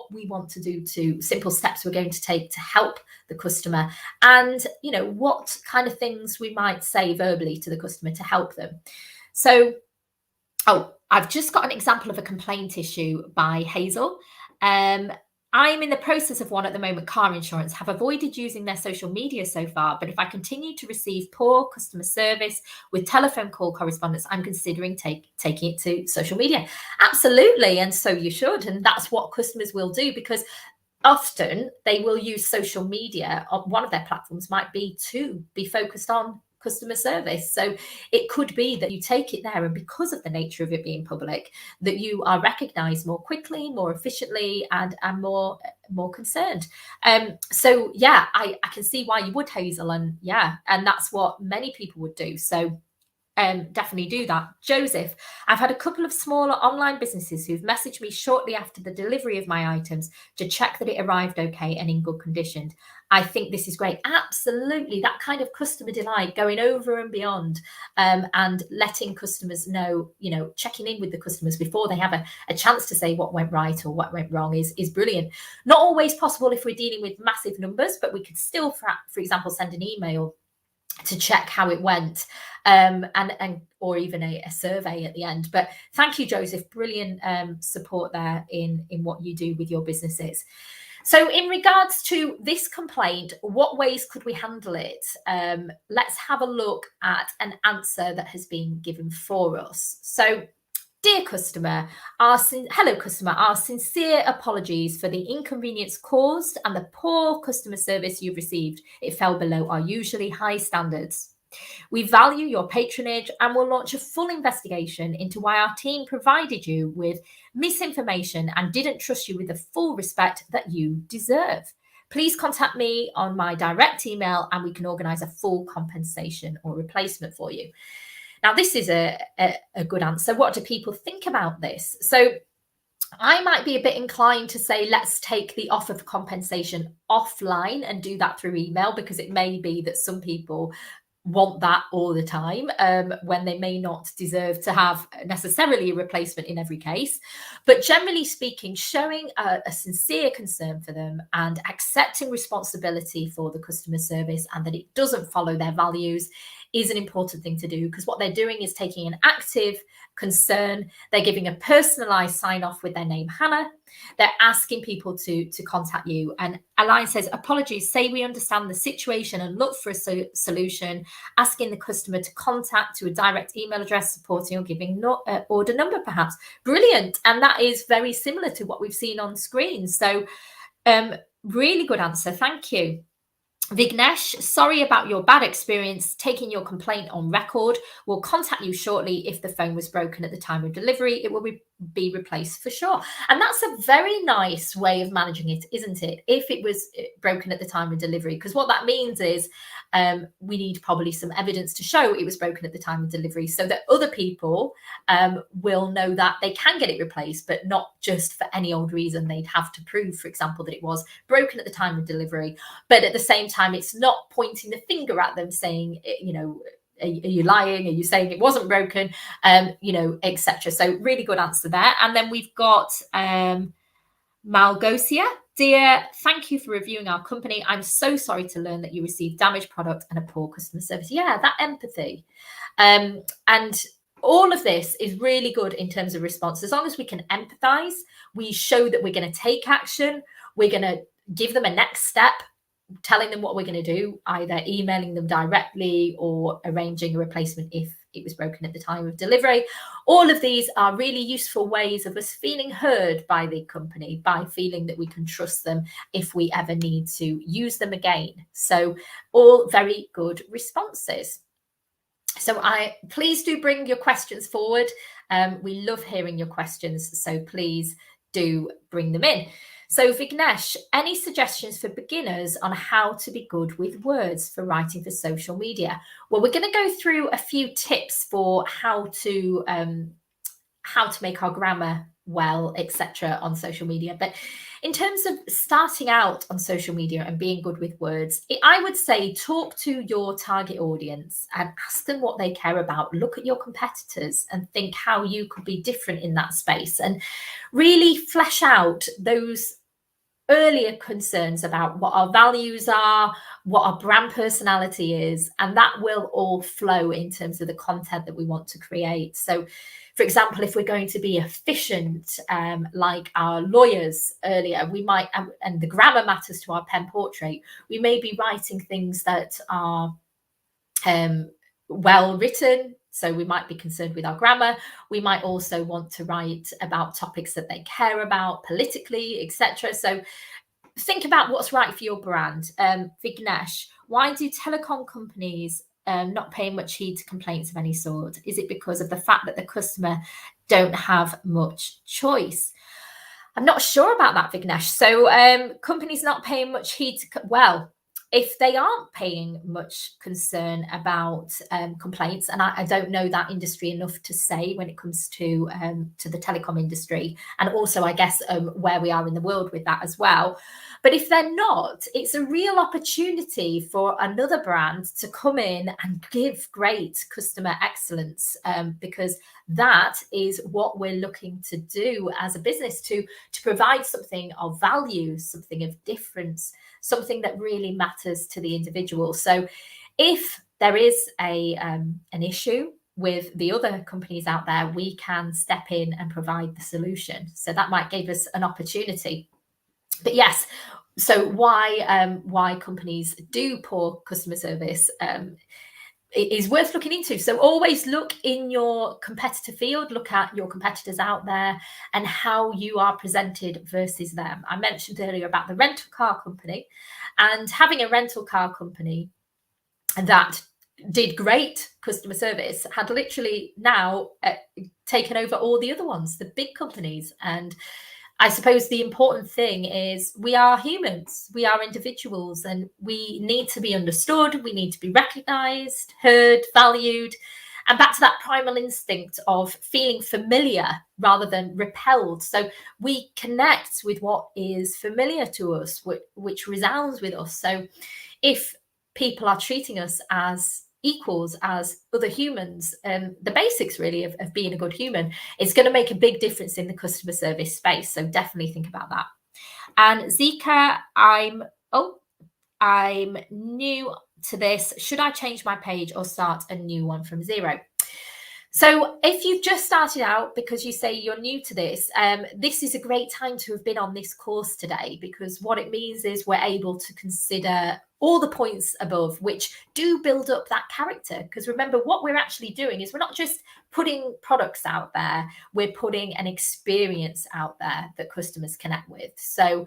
we want to do, to simple steps we're going to take to help the customer, and what kind of things we might say verbally to the customer to help them. So, I've just got an example of a complaint issue by Hazel. I'm in the process of one at the moment, car insurance, have avoided using their social media so far, but if I continue to receive poor customer service with telephone call correspondence, I'm considering taking it to social media. Absolutely, and so you should, and that's what customers will do, because often they will use social media. One of their platforms might be to be focused on customer service. So it could be that you take it there, and because of the nature of it being public, that you are recognized more quickly, more efficiently, and more concerned. So yeah, I can see why you would, Hazel, and that's what many people would do. So definitely do that. Joseph, I've had a couple of smaller online businesses who've messaged me shortly after the delivery of my items to check that it arrived okay and in good condition. I think this is great. Absolutely. That kind of customer delight, going over and beyond, and letting customers know, checking in with the customers before they have a chance to say what went right or what went wrong is brilliant. Not always possible if we're dealing with massive numbers, but we could still, for example, send an email to check how it went, and or even a survey at the end. But thank you, Joseph. Brilliant support there in what you do with your businesses. So in regards to this complaint, what ways could we handle it? Let's have a look at an answer that has been given for us. So Dear customer, hello customer, our sincere apologies for the inconvenience caused and the poor customer service you've received. It fell below our usually high standards. We value your patronage and will launch a full investigation into why our team provided you with misinformation and didn't trust you with the full respect that you deserve. Please contact me on my direct email and we can organise a full compensation or replacement for you. Now, this is a good answer. What do people think about this? So I might be a bit inclined to say, let's take the offer for compensation offline and do that through email, because it may be that some people want that all the time when they may not deserve to have necessarily a replacement in every case. But generally speaking, showing a sincere concern for them and accepting responsibility for the customer service and that it doesn't follow their values is an important thing to do, because what they're doing is taking an active concern. They're giving a personalized sign off with their name, Hannah. They're asking people to contact you. And Align says, apologies, say we understand the situation and look for a solution, asking the customer to contact to a direct email address, supporting or giving order number perhaps. Brilliant. And that is very similar to what we've seen on screen. So really good answer. Thank you. Vignesh, sorry about your bad experience. Taking your complaint on record. We'll contact you shortly. If the phone was broken at the time of delivery, it will be replaced for sure. And that's a very nice way of managing it, isn't it? If it was broken at the time of delivery, because what that means is we need probably some evidence to show it was broken at the time of delivery, so that other people will know that they can get it replaced, but not just for any old reason. They'd have to prove, for example, that it was broken at the time of delivery, but at the same time, it's not pointing the finger at them saying, you know, are you lying? Are you saying it wasn't broken? You know, etc. So really good answer there. And then we've got Malgosia. Dear, thank you for reviewing our company. I'm so sorry to learn that you received damaged product and a poor customer service. Yeah, that empathy. And all of this is really good in terms of response. As long as we can empathize, we show that we're going to take action. We're going to give them a next step, telling them what we're going to do, either emailing them directly or arranging a replacement if it was broken at the time of delivery. All of these are really useful ways of us feeling heard by the company, by feeling that we can trust them if we ever need to use them again. So all very good responses. So please do bring your questions forward. We love hearing your questions, so please do bring them in. So Vignesh, any suggestions for beginners on how to be good with words for writing for social media? Well, we're going to go through a few tips for how to make our grammar well, etc. on social media. But in terms of starting out on social media and being good with words, I would say talk to your target audience and ask them what they care about. Look at your competitors and think how you could be different in that space, and really flesh out those earlier concerns about what our values are, what our brand personality is, and that will all flow in terms of the content that we want to create. So, for example, if we're going to be efficient, like our lawyers earlier, we might, and the grammar matters to our pen portrait, we may be writing things that are well written. So we might be concerned with our grammar. We might also want to write about topics that they care about politically, etc. So think about what's right for your brand. Vignesh, why do telecom companies not pay much heed to complaints of any sort? Is it because of the fact that the customer don't have much choice? I'm not sure about that, Vignesh. So companies not paying much heed to, well, if they aren't paying much concern about complaints, and I don't know that industry enough to say when it comes to the telecom industry, and also I guess where we are in the world with that as well. But if they're not, it's a real opportunity for another brand to come in and give great customer excellence, because that is what we're looking to do as a business, to provide something of value, something of difference, something that really matters to the individual. So if there is an issue with the other companies out there, we can step in and provide the solution. So that might give us an opportunity. But yes, so why companies do poor customer service? it is worth looking into. So always look in your competitor field, look at your competitors out there and how you are presented versus them. I mentioned earlier about the rental car company, and having a rental car company that did great customer service had literally now taken over all the other ones, the big companies. And I suppose the important thing is we are humans, we are individuals, and we need to be understood, we need to be recognized, heard, valued, and back to that primal instinct of feeling familiar rather than repelled. So we connect with what is familiar to us, which resounds with us. So if people are treating us as equals, as other humans, the basics really of being a good human, it's going to make a big difference in the customer service space. So definitely think about that. And Zika, I'm new to this. Should I change my page or start a new one from zero? So if you've just started out because you say you're new to this, this is a great time to have been on this course today, because what it means is we're able to consider all the points above, which do build up that character. Because remember, what we're actually doing is we're not just putting products out there, we're putting an experience out there that customers connect with. So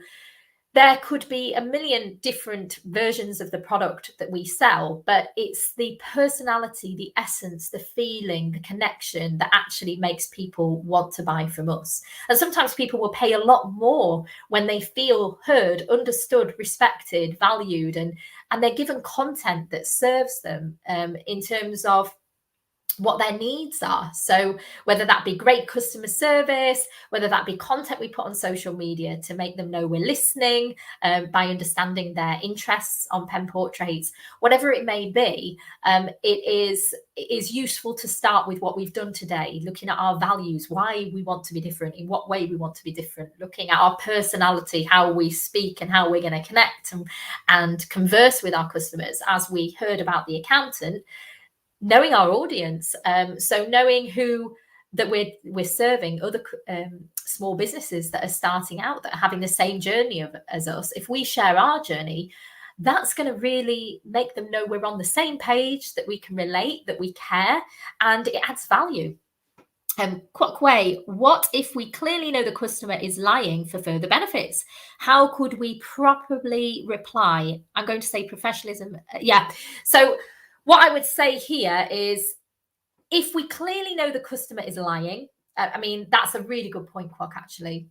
there could be a million different versions of the product that we sell, but it's the personality, the essence, the feeling, the connection that actually makes people want to buy from us. And sometimes people will pay a lot more when they feel heard, understood, respected, valued, and they're given content that serves them in terms of what their needs are. So whether that be great customer service, whether that be content we put on social media to make them know we're listening, by understanding their interests on pen portraits, whatever it may be, it is useful to start with what we've done today, looking at our values, why we want to be different, in what way we want to be different, looking at our personality, how we speak and how we're going to connect and converse with our customers, as we heard about the accountant. Knowing our audience, so knowing who that we're serving, other small businesses that are starting out, that are having the same journey as us. If we share our journey, that's going to really make them know we're on the same page, that we can relate, that we care, and it adds value. Quick way, what if we clearly know the customer is lying for further benefits? How could we properly reply? I'm going to say professionalism. Yeah. So what I would say here is, if we clearly know the customer is lying, I mean, that's a really good point, Quack, actually.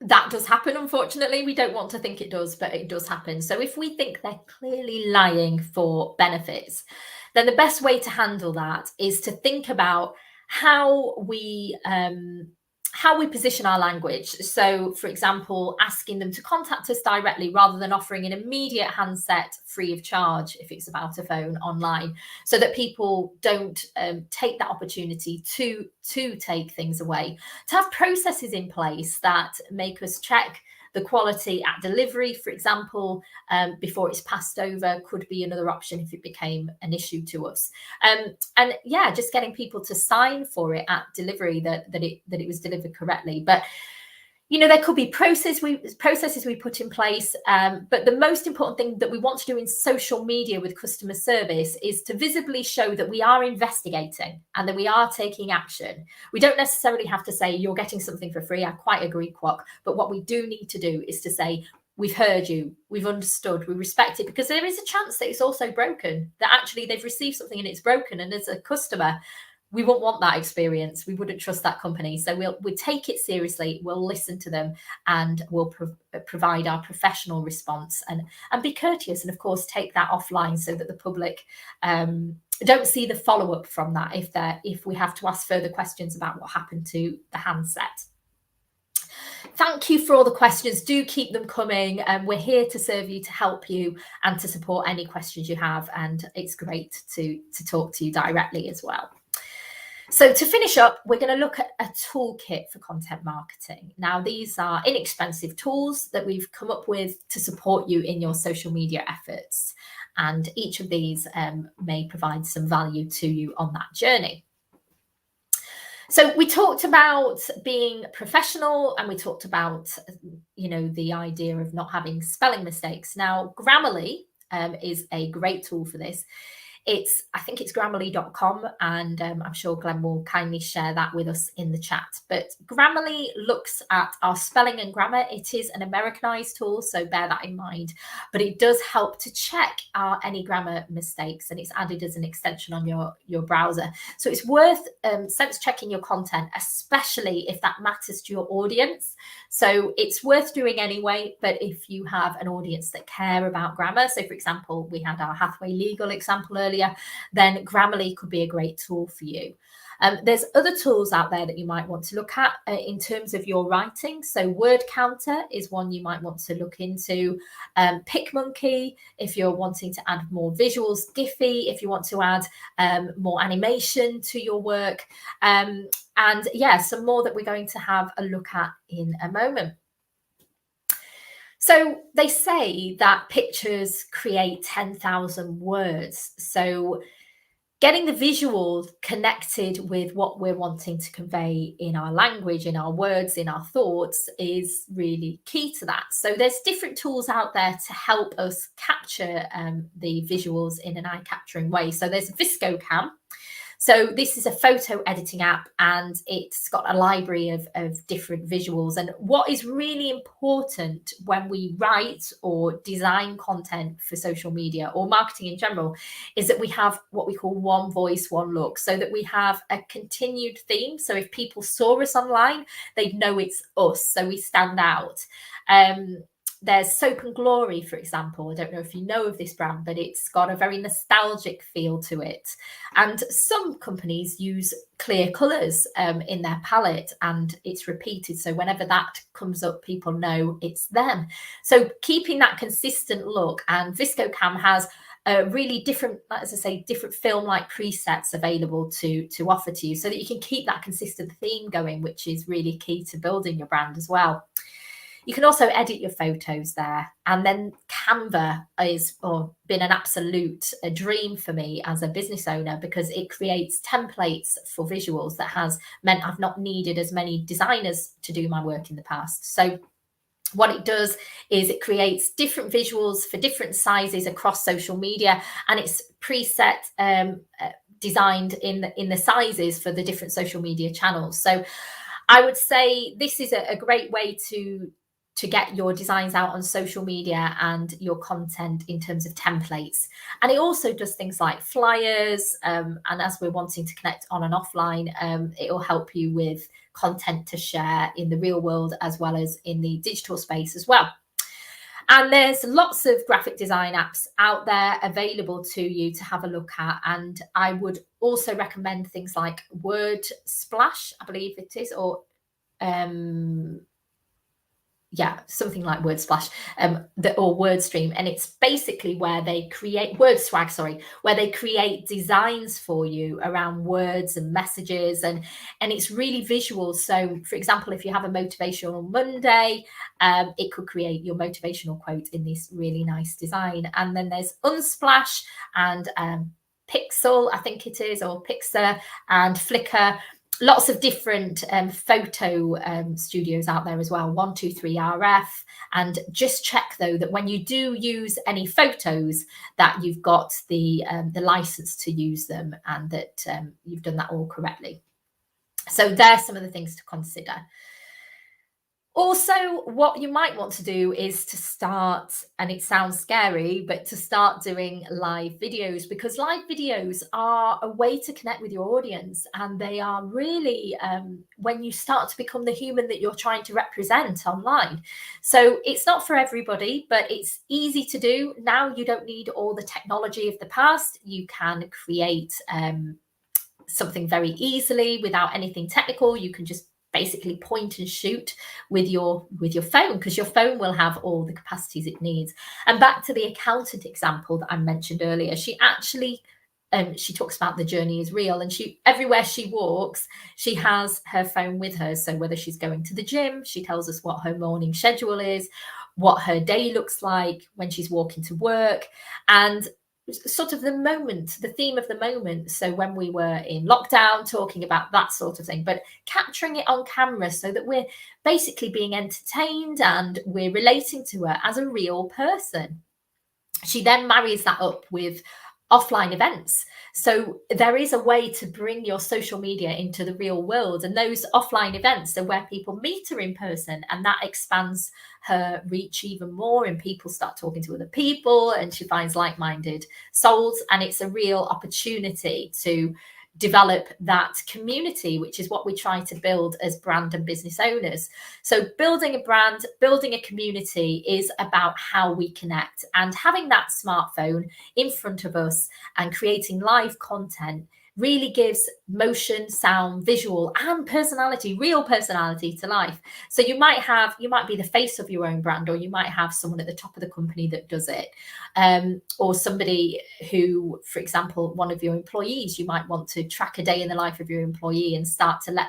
That does happen, unfortunately. We don't want to think it does, but it does happen. So if we think they're clearly lying for benefits, then the best way to handle that is to think about how we position our language. So, for example, asking them to contact us directly rather than offering an immediate handset free of charge if it's about a phone online, so that people don't take that opportunity to take things away. To have processes in place that make us check the quality at delivery, for example, before it's passed over, could be another option if it became an issue to us. And yeah, just getting people to sign for it at delivery that it was delivered correctly. But you know, there could be processes we put in place, but the most important thing that we want to do in social media with customer service is to visibly show that we are investigating and that we are taking action. We don't necessarily have to say you're getting something for free. I quite agree, Quack. But what we do need to do is to say, we've heard you, we've understood, we respect it, because there is a chance that it's also broken, that actually they've received something and it's broken. And as a customer, we wouldn't want that experience. We wouldn't trust that company. So we'll take it seriously. We'll listen to them, and we'll provide our professional response and be courteous. And of course, take that offline so that the public don't see the follow-up from that if we have to ask further questions about what happened to the handset. Thank you for all the questions. Do keep them coming. We're here to serve you, to help you, and to support any questions you have. And it's great to talk to you directly as well. So to finish up, we're going to look at a toolkit for content marketing. Now, these are inexpensive tools that we've come up with to support you in your social media efforts. And each of these may provide some value to you on that journey. So we talked about being professional, and we talked about, you know, the idea of not having spelling mistakes. Now, Grammarly is a great tool for this. I think it's Grammarly.com, and I'm sure Glenn will kindly share that with us in the chat. But Grammarly looks at our spelling and grammar. It is an Americanized tool, so bear that in mind. But it does help to check any grammar mistakes, and it's added as an extension on your browser. So it's worth sense checking your content, especially if that matters to your audience. So it's worth doing anyway, but if you have an audience that care about grammar, so for example, we had our Hathaway Legal example earlier, then Grammarly could be a great tool for you. There's other tools out there that you might want to look at in terms of your writing. So Word Counter is one you might want to look into. PicMonkey, if you're wanting to add more visuals. Giphy, if you want to add more animation to your work. And yeah, some more that we're going to have a look at in a moment. So they say that pictures create 10,000 words. So getting the visual connected with what we're wanting to convey in our language, in our words, in our thoughts is really key to that. So there's different tools out there to help us capture the visuals in an eye-capturing way. So there's Viscocam. So this is a photo editing app, and it's got a library of different visuals. And what is really important when we write or design content for social media or marketing in general is that we have what we call one voice, one look, so that we have a continued theme. So if people saw us online, they'd know it's us, so we stand out. There's Soap and Glory, for example. I don't know if you know of this brand, but it's got a very nostalgic feel to it. And some companies use clear colours in their palette, and it's repeated. So whenever that comes up, people know it's them. So keeping that consistent look, and Viscocam has really different, as I say, different film-like presets available to offer to you so that you can keep that consistent theme going, which is really key to building your brand as well. You can also edit your photos there. And then Canva has been an absolute dream for me as a business owner, because it creates templates for visuals that has meant I've not needed as many designers to do my work in the past. So what it does is it creates different visuals for different sizes across social media, and it's preset designed in the sizes for the different social media channels. So I would say this is a great way to get your designs out on social media and your content in terms of templates. And it also does things like flyers, and as we're wanting to connect on and offline, it will help you with content to share in the real world as well as in the digital space as well. And there's lots of graphic design apps out there available to you to have a look at. And I would also recommend things like Word Splash, I believe it is, or something like Word Splash, or WordStream, and it's basically where they create where they create designs for you around words and messages, and it's really visual. So, for example, if you have a motivational Monday, it could create your motivational quote in this really nice design. And then there's Unsplash and Pixel, I think it is, or Pixar, and Flickr. Lots of different photo studios out there as well, 123RF. And just check, though, that when you do use any photos, that you've got the license to use them, and that you've done that all correctly. So there's some of the things to consider. Also, what you might want to do is to start, and it sounds scary, but to start doing live videos, because live videos are a way to connect with your audience. And they are really when you start to become the human that you're trying to represent online. So it's not for everybody, but it's easy to do. Now you don't need all the technology of the past. You can create something very easily without anything technical. You can just basically point and shoot with your phone, because your phone will have all the capacities it needs. And back to the accountant example that I mentioned earlier, she actually she talks about the journey is real, and she, everywhere she walks, she has her phone with her. So whether she's going to the gym, she tells us what her morning schedule is, what her day looks like when she's walking to work, and sort of the moment, the theme of the moment. So when we were in lockdown, talking about that sort of thing, but capturing it on camera so that we're basically being entertained and we're relating to her as a real person. She then marries that up with offline events. So there is a way to bring your social media into the real world. And those offline events are where people meet her in person, and that expands her reach even more. And people start talking to other people, and she finds like-minded souls. And it's a real opportunity to develop that community, which is what we try to build as brand and business owners. So building a brand, building a community is about how we connect, and having that smartphone in front of us and creating live content really gives motion, sound, visual, and personality, real personality to life. So you might be the face of your own brand, or you might have someone at the top of the company that does it, or somebody who, for example, one of your employees, you might want to track a day in the life of your employee and start to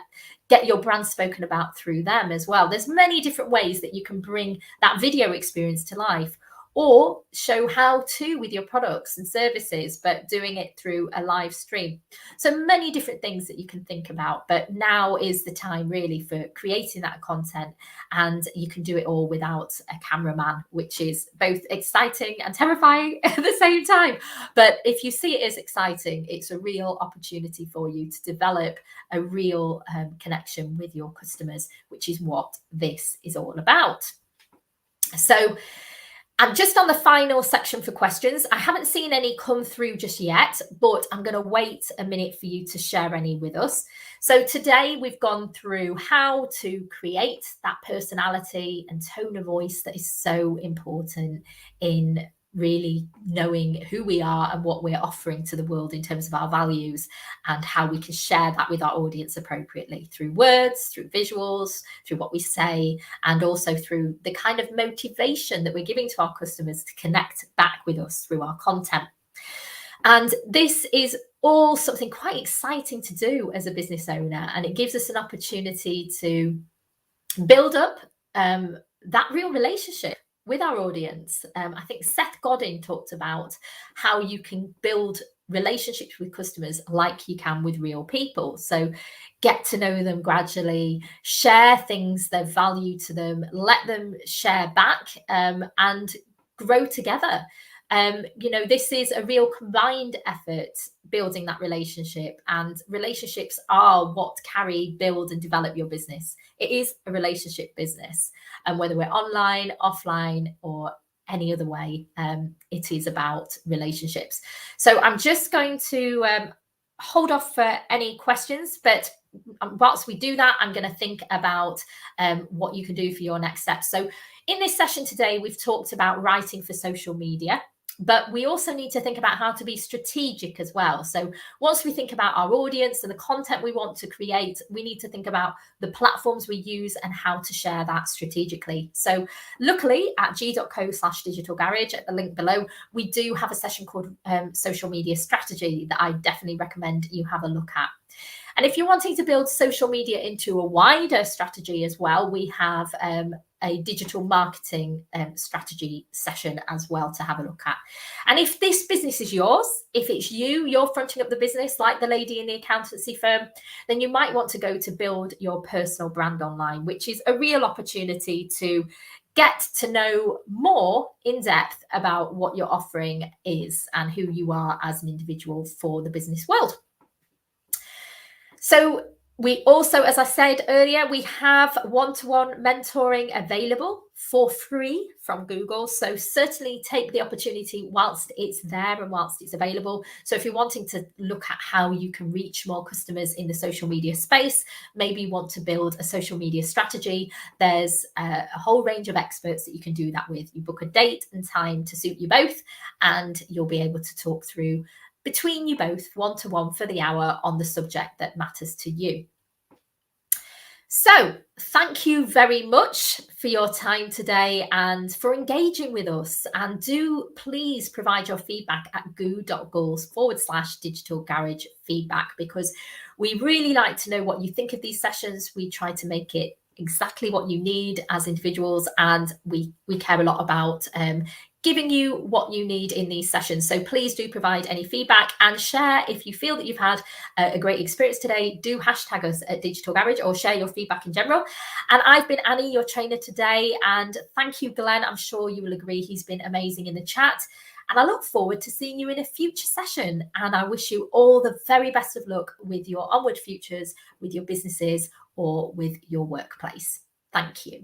get your brand spoken about through them as well. There's many different ways that you can bring that video experience to life, or show how to with your products and services, but doing it through a live stream. So many different things that you can think about, but now is the time really for creating that content, and you can do it all without a cameraman, which is both exciting and terrifying at the same time. But if you see it as exciting, it's a real opportunity for you to develop a real connection with your customers, which is what this is all about. So I'm just on the final section for questions. I haven't seen any come through just yet, but I'm going to wait a minute for you to share any with us. So today we've gone through how to create that personality and tone of voice that is so important in really knowing who we are and what we're offering to the world in terms of our values, and how we can share that with our audience appropriately through words, through visuals, through what we say, and also through the kind of motivation that we're giving to our customers to connect back with us through our content. And this is all something quite exciting to do as a business owner, and it gives us an opportunity to build up that real relationship with our audience. I think Seth Godin talked about how you can build relationships with customers like you can with real people. So get to know them gradually, share things that value to them, let them share back, and grow together. This is a real combined effort, building that relationship, and relationships are what build and develop your business. It is a relationship business, and whether we're online, offline, or any other way, it is about relationships. So I'm just going to hold off for any questions, but whilst we do that, I'm going to think about what you can do for your next step. So in this session today, we've talked about writing for social media, but we also need to think about how to be strategic as well. So once we think about our audience and the content we want to create, we need to think about the platforms we use and how to share that strategically. So luckily at g.co/digital garage, at the link below, we do have a session called social media strategy that I definitely recommend you have a look at. And if you're wanting to build social media into a wider strategy as well, we have a digital marketing strategy session as well to have a look at. And if this business is yours, if it's you're fronting up the business like the lady in the accountancy firm, then you might want to go to build your personal brand online, which is a real opportunity to get to know more in depth about what your offering is and who you are as an individual for the business world. So we also, as I said earlier, we have one-to-one mentoring available for free from Google. So certainly take the opportunity whilst it's there and whilst it's available. So if you're wanting to look at how you can reach more customers in the social media space, maybe you want to build a social media strategy, there's a whole range of experts that you can do that with. You book a date and time to suit you both, and you'll be able to talk through between you both one-to-one for the hour on the subject that matters to you. So thank you very much for your time today and for engaging with us. And do please provide your feedback at goo.goals/digital garage feedback, because we really like to know what you think of these sessions. We try to make it exactly what you need as individuals, and we care a lot about giving you what you need in these sessions. So please do provide any feedback and share if you feel that you've had a great experience today. Do hashtag us at Digital Garage or share your feedback in general. And I've been Annie, your trainer today, and thank you, Glenn. I'm sure you will agree he's been amazing in the chat. And I look forward to seeing you in a future session. And I wish you all the very best of luck with your onward futures, with your businesses, or with your workplace. Thank you.